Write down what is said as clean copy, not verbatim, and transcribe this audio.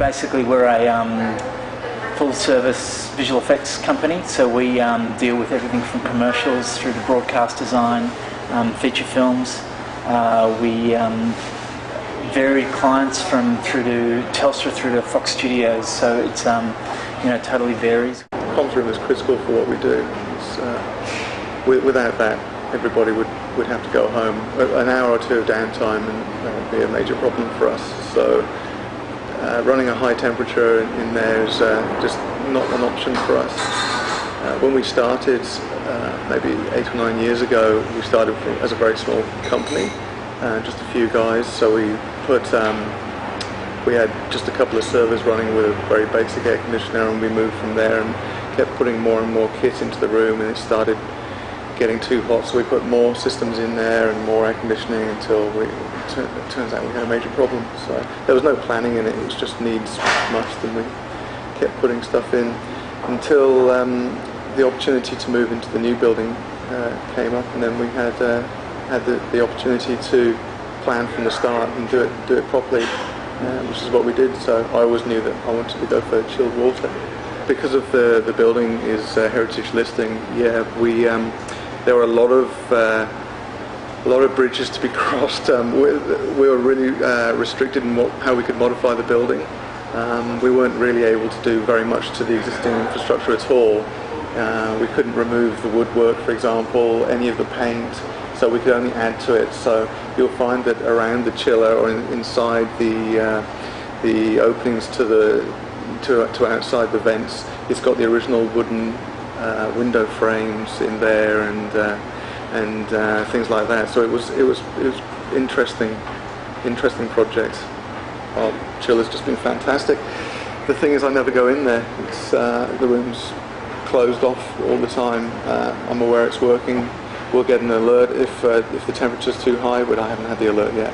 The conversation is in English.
basically we're a full-service visual effects company, so we deal with everything from commercials through to broadcast design, feature films. We vary clients through to Telstra through to Fox Studios, so it's totally varies. Comms room is critical for what we do. Without that, everybody would have to go home. An hour or two of downtime and that would be a major problem for us. So running a high temperature in there is just not an option for us. When we started, maybe 8 or 9 years ago, we started as a very small company, just a few guys. So we had just a couple of servers running with a very basic air conditioner, and we moved from there and kept putting more and more kit into the room, and it started getting too hot, so we put more systems in there and more air conditioning until it turns out we had a major problem. So there was no planning in it, it was just needs must, and we kept putting stuff in until the opportunity to move into the new building came up, and then we had the opportunity to plan from the start and do it properly, which is what we did. So I always knew that I wanted to go for chilled water. Because of the building is heritage listing, there were a lot of bridges to be crossed. We were really restricted in how we could modify the building. We weren't really able to do very much to the existing infrastructure at all. We couldn't remove the woodwork, for example, any of the paint, so we could only add to it. So you'll find that around the chiller or inside the openings to outside the vents, it's got the original wooden window frames in there and things like that. So it was interesting project. Our chiller's just been fantastic. The thing is, I never go in there. The room's closed off all the time. I'm aware it's working. We'll get an alert if the temperature's too high, but I haven't had the alert yet.